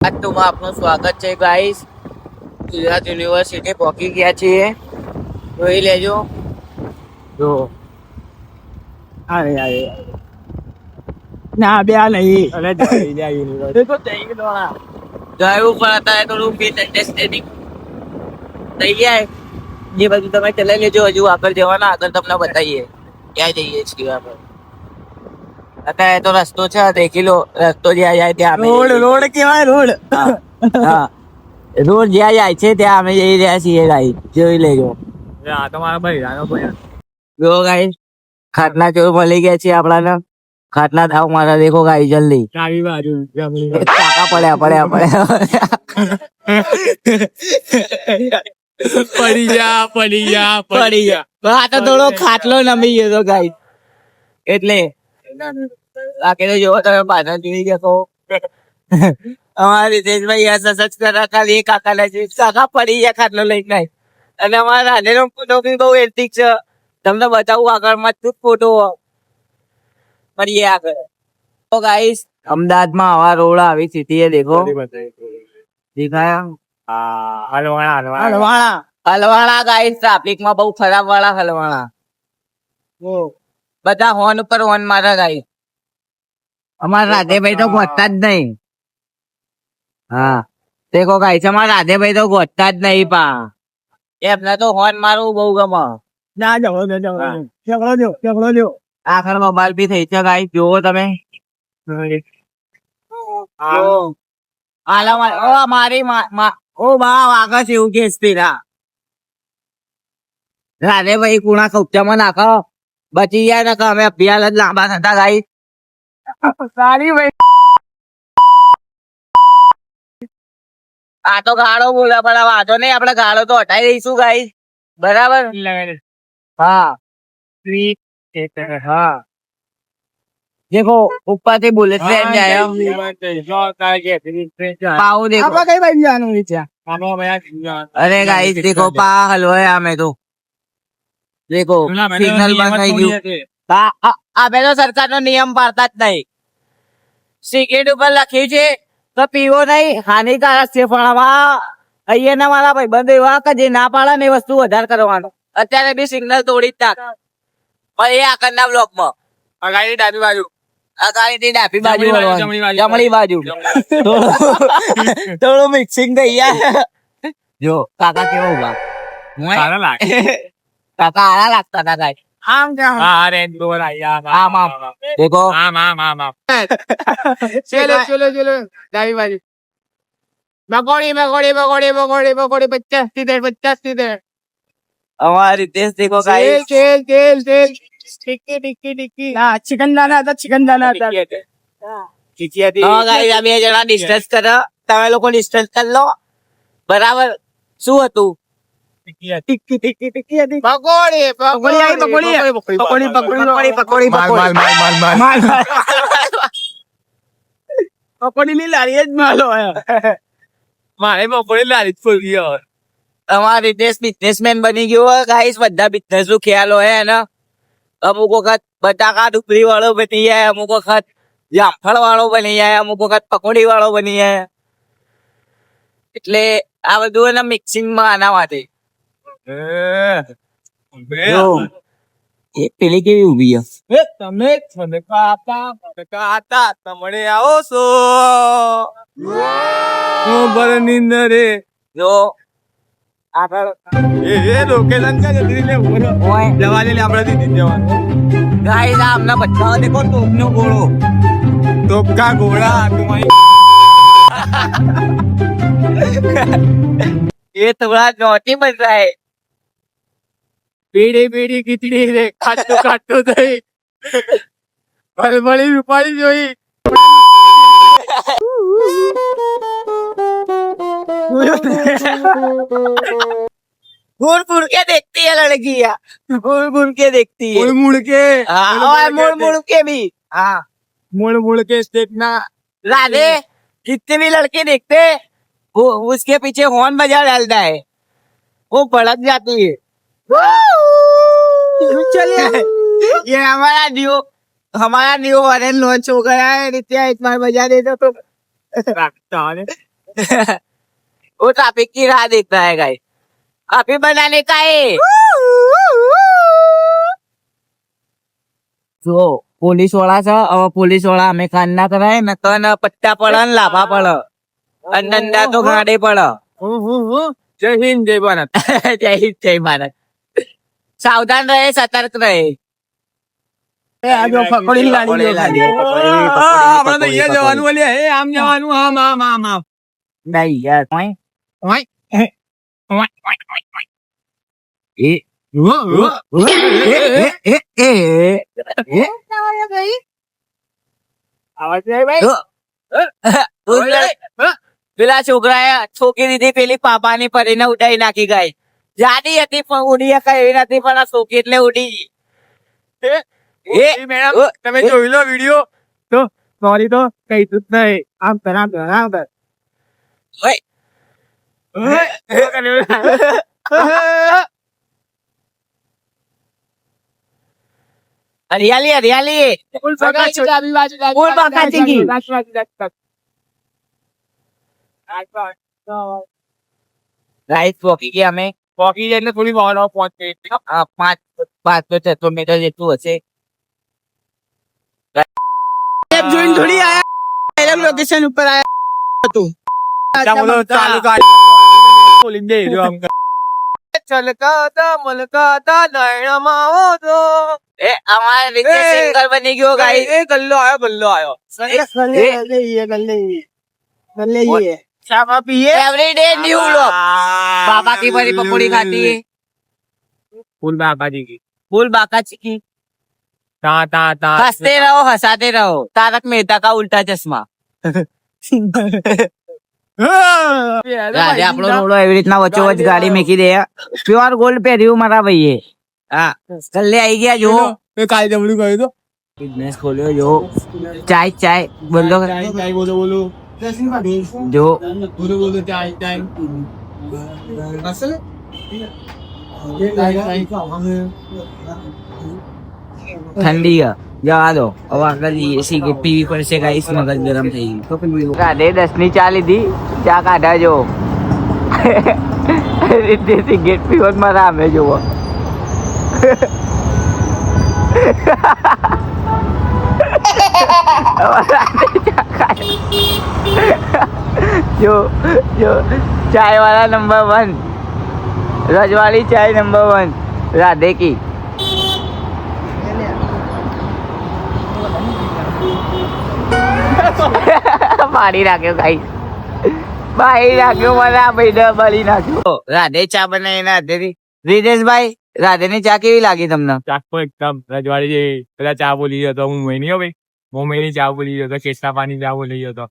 માં આપનું સ્વાગત છે ગાઈસ. ગુજરાત યુનિવર્સિટી પહોંચી ગયા છીએ, જોઈ લેજો. જો અરે ના બે આ નહીં અરે યુનિવર્સિટી તો જઈ ગયો જોયું પણ અત્યારે થોડું ફીલ અન્ડરસ્ટેન્ડિંગ થઈ ગયા. જે બધું તમે ચલાવી લેજો, હજુ આગળ જવાના, આગળ તમને બતાવીએ ક્યાં જઈએ છીએ આપણે. અત્યારે તો રસ્તો છે, દેખી લો. રસ્તો જ્યાં જાય ત્યાં રોડ કેવાય રોડ. હા, રોડ જ્યાં જાય છે ત્યાં અમે જઈ રહ્યા છીએ ગાઈ, જોઈ લેજો. આ તો મારા ભાઈ જો ગાઈ, ખાટલા ચોર મળી ગયા છે આપણાને. ખાટલા દાવ મારા, દેખો ગાઈ જલ્દી. ચાવી બાજુ કાકા પડ્યા પડી જા આ તો થોડો ખાટલો નમી ગયો તો ગાઈ, એટલે બાકી તો જોવો તમે પાછળ જોઈ ગયા. અમારા રીતેશભાઈ સસજ કરા ખાલી એક કાકા પડી ગયા ખાટલો લઈને. અને અમારા રાધેનો ફોટો બી બહુ એન્ટિક છે, તમને બતાવું આગળમાં જ ફોટો મળીએ આગળ. તો ગાઈસ, અમદાવાદમાં આવા રોડ આવી સ્થિતિ દેખો દેખાયા. હલવાણા ગાઈસ, ટ્રાફિકમાં બહુ ખરાબ વાળા હલવાણા. બધા હોર્ન ઉપર હોર્ન મારે ગાઈસ. અમારા રાધેભાઈ તો ગોતતા જ નહીં. હા દેખો ગાઈસ, અમારા રાધેભાઈ તો ગોતતા જ નહીં. પા એમને તો હોર્ન મારવું બહુ ગમે. ના જવો આખર મોબાઈલ બી થઈ છે ગાઈસ, જોવો તમે. મારી ઓ બા આગળ એવું કે સ્પીરા રાધેભાઈ કુણા કૌચામાં નાખો, બચી ગયા ને અમે અભિયાન જ લાંબા થતા ગાઈસ. સારી ભાઈ આ તો ગાળો બોલે, પણ વાંધો નહીં, આપડે ગાળો તો હટાઈ દઈશું ગાઈસ, બરાબર. હા हाँ देखो ऊपर से बुलेट ट्रेन जाए. पाओ देखो, કઈ બાજુ જવાનું છે? अरे गाइस देखो पा हलवा है हमें तो. देखो सिग्नल बंद થઈ ગયું. અબે તો સરકારનો નિયમ પાળતા જ નહીં. સિગરેટ ઉપર લખ્યું છે તો પીવો નહીં, હાનિકારક છે. પણ અહીંયા મારા ભાઈ બંધ એવા કે જે ના પાડે ને એ વસ્તુ વધારે કરવાનું. અત્યારે બી સિગ્નલ તોડી જ નાખ. પણ એ આગળના બ્લોકમાં અગાડી ડાબી બાજુ, અગાડીથી ડાબી બાજુ, જમણી બાજુ થોડું મિક્સિંગ થઈ જાય. જો કાકા કેવો ઉભા, કાકા આરા લાગતા હતા ગાય. આમ હા રેન્જ રોવર આમ દેખો ચલો ડાબી બાજુ. મકોડી 50 અમારી રીતેશ દેખો ગાઈસ. તેલ ટિક્કી ના ચિકન દાના હતા. હા ગાઈસ, આ બે જણા ડિસ્કસ કરો, તમે લોકો ડિસ્કસ કરી લો, બરાબર. શું હતું? પકોડી ની લારી જ માલો મારે પકોડી લારી જ ફૂલ ગયો. અમારા રીતેશ બિઝનેસમેન બની ગયો હોય ગાઈસ. બધા બિઝનેસ નું ખ્યાલ હોય એને. અમુક વખત બટાકા ડુંગળી વાળો બની જાય, અમુક વખત જામફળ વાળો બની જાય, અમુક વખત પકોડી વાળો બની જાય. એટલે આ બધું એના મિક્સિંગ માં આના માટે. પેલી કેવી ઉભી છે? તમે કાતા તમને આવો છો નીંદરે જો આગળ લોકેશન છે જવા દે આપડે દીધી જવાનું. ગાઈસ આમના બધા દેખો તોપનો ગોળો, તોપકા ઘોડા એ થોડા નોટી બન રહા હે. પીડી ખીચડી રે ખાટું થઈ ભલભળી રૂપાળી જોઈ. मुड़ मुड़ के देखती है लड़कियां, मुड़ के देखती है. मुड़ के हाँ, और मुड़ के भी. हाँ मुड़ के देखना. राधे जितने भी लड़के देखते हैं वो उसके पीछे हॉर्न बजा डालता है, वो भड़क जाती है. चलिए ये हमारा न्यू वर्जन लॉन्च हो गया है. नित्या एक बार बजा दे दो तो वो ट्रैफिक की राह देखता है गाइस, अभी बनाने का है। જો પોલીસ વાળા છે, હવે પોલીસ વાળા અમે કાન ના કરાય ને તો ને પટ્ટા પડે ને લાભા પડે અને દંડા તો ગાડે પડે. જય હિન્દ જય ભારત. જય હિન્દ જય ભારત. સાવધાન રહે, સતર્ક રહે. આપણે તો અહીંયા જવાનું બોલ્યા, હે આમ જવાનું, આમ આમ આમ આમ. નહીં યાર. ઓય. એ પેલા છોકરાએ છોકી દીધી, પેલી પાપાની પરીને ઉડાઈ નાખી ગઈ. જાડી હતી પણ ઉડી એવી નથી, પણ આ છોકી એટલે ઉડી ગઈ. મેડમ તમે જોઈ લો વિડીયો તો સોરી તો કઈ તું નહીં. આમ કર આમ કર આમ કર. હરિયાલી હરિયાલી. ફૂલ બાકાજી કી. રાઈસ પોકી ગયા અમે. પોકી જાય એટલે થોડી વાર પહોંચે. 500 મીટર જેટલું હશે. જોઈને થોડી આયા લોકેશન ઉપર આયા હતું. ચાલુ બોલી દે જો આમ ચલકાતા મલકાતા નયણમાં તો એ અમારે રીતે સિંગર બની ગયો ગાઈસ. એ ગલ્લો આયો ચામાં પીએ એવરીડે ન્યू व्लॉग. पापा की बड़ी पकौड़ी खाती है. फूल बाकाजी की फूल बाकाजी की. ता ता ता हंसते रहो, हंसाते रहो. तारक मेहता का उल्टा चश्मा. આજે આપણો રોડો એવી રીતના વચ્ચોવચ્ચ ગાડી મૂકી દે. પ્યોર ગોલ્ડ પહેર્યું મારા ભાઈએ. હા કલ્લે આવી ગયા જો. મેં કાલે જમણું કહ્યું તો બિઝનેસ ખોલ્યો જો. ચાય ચાય બોલો ચાય બોલો જો. બોલો ચાય અસલ ઠંડી છે, જવા દો. હવે આગળ સિગરેટ પીવી પડશે ગાઈસ, મગજ ગરમ થઈ ગયું. રાધે 10 ની ચા લીધી, ચા કાઢા જો. સિગરેટ પીવો મારા અમે જોવો. જો જો ચાય વાળા નંબર 1, રજવાड़ी चाय नंबर 1 राधे की. પાડી નાખ્યો ગાઈસ, પાડી નાખ્યો મને આ ભાઈને, પાડી નાખ્યો. રાધે ચા બનાવીને હાથેથી. રીતેશભાઈ, રાધે ની ચા કેવી લાગી તમને? ચાખો એકદમ રજવાડી જે પેલા ચા બોલી ગયો તો હું મેની ભાઈ મોમેની ચા બોલી ગયો તો, કેસા પાણી ચા બોલી ગયો તો.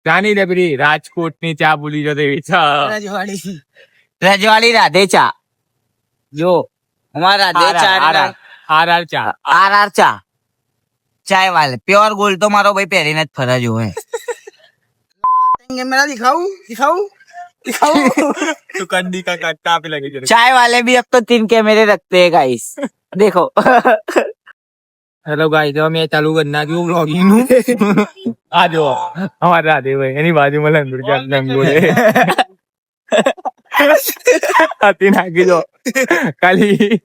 ચા નહીં રે પેલી રાજકોટ ની ચા બોલી ગયો તો એવી ચા. રજવાડી રાધે ચા જો. અમારા રાધે ચા આર ચા આર ચા ચાય વાલે પ્યોર ગોલ્ડ તો મારો ભાઈ પહેરીને જ ફરે જો. હે कैमरा दिखाऊं तो कंडी का कट्टा पे लगे जरा. चाय वाले भी अब तो 3 कैमरे रखते हैं गाइस, देखो. हेलो गाइस, तो मैं चालू करना क्यों व्लॉगिंग નું આ જો અમાર રાધે ભાઈ એની બાજુમાં લંગડું ચાલ લંગડું આતી નાખી દો ખાલી.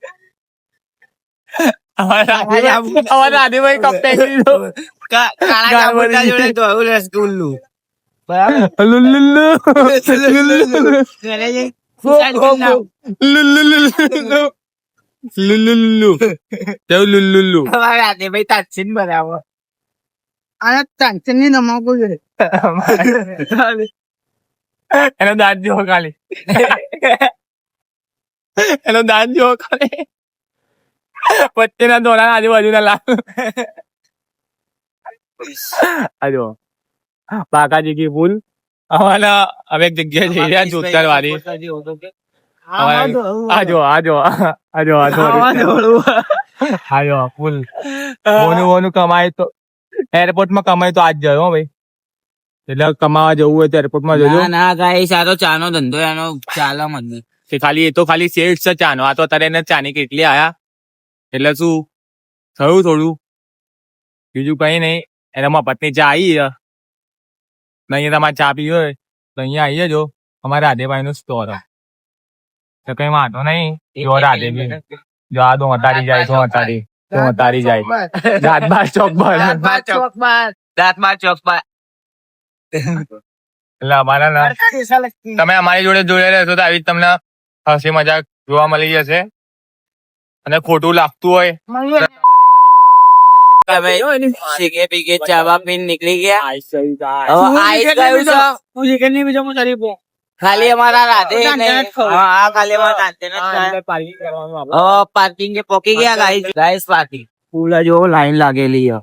અમાર રાધે ભાઈ કપટે દીધો કાળા જાંબુના જોડે તો આવું રસગુલ્લું રાધે ભાઈ તાક્ષિન બરાબર. એનો દાંત જો ખાલી, એનો દાંત જો ખાલી વચ્ચેના દોરા આજુબાજુના લાલ. આજો બાકાજી કી ફૂલ અમારા હવે એક જગ્યાએ જઈ રહ્યા જોતર વાળી. આજો આજો આજો આજો ફૂલ બોનું કમાય તો એરપોર્ટ માં કમાય તો આજ જયો ભાઈ. એટલે કમાવા જવું હોય તો એરપોર્ટ માં જજો. ના ગાઈસ, આ તો ચાનો ધંધો એનો ચાલે મને. ખાલી એ તો ખાલી શેડ છે ચાનો. આ તો અત્યારે એને ચાની કેટલી આયા એટલે શું થયું થોડું, બીજું કઈ નહીં. એનામાં પત્ની ચા આવી ને અહીંયા તમારે ચા પીવી હોય તો અહીંયા આવી જજો. અમારે રાધેભાઈ નો સ્ટોર તો કઈ વાંધો નહીં. જો રાધેજી જો આ તો અતારી જાય તો અતારી જાય દાંતબાર ચોક પર દાંતમાર ચોક પર એટલે અમારા ના તમે અમારી જોડે જોડે રહેશો તો આવી જ તમને હસી મજાક જોવા મળી જશે. અને ખોટું લાગતું હોય તમે સિગે પીગે ચાવા પીને નીકળી ગયા. હવે આઈસ ગયું છે. ખાલી અમારા રાધે ને હા ખાલી અમારા રાધે ને પાર્કિંગ કે પોકી ગયા ગાઈસ પાર્કિંગ પૂરા જો લાઈન લાગેલી છે.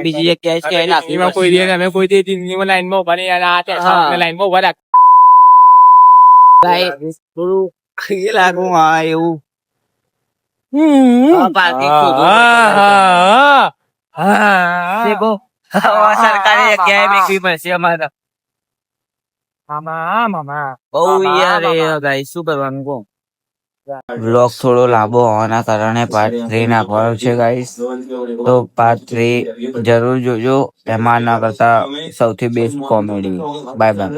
બીજી એક કેસ કે નાખી એમાં કોઈ દે અમે કોઈ દે જિંદગીમાં લાઈનમાં ઉભા નહીં યાર. આ લાઈનમાં ઉભા રાખ ગાઈસ થોડું ખી લાગુ હા એવું પાર્કિંગ સરકારી જગ્યાએ મેકવી પડશે અમારે. મામા બહુ યાર ગાઈસ શું કરવાનું કહો. બ્લોગ થોડો લાંબો હોવાના કારણે પાર્ટ 3 નાખવાનો છે ગાઈસ. તો પાર્ટ 3 જરૂર જોજો. એમાં ના કરતા સૌથી બેસ્ટ કોમેડી. Bye bye.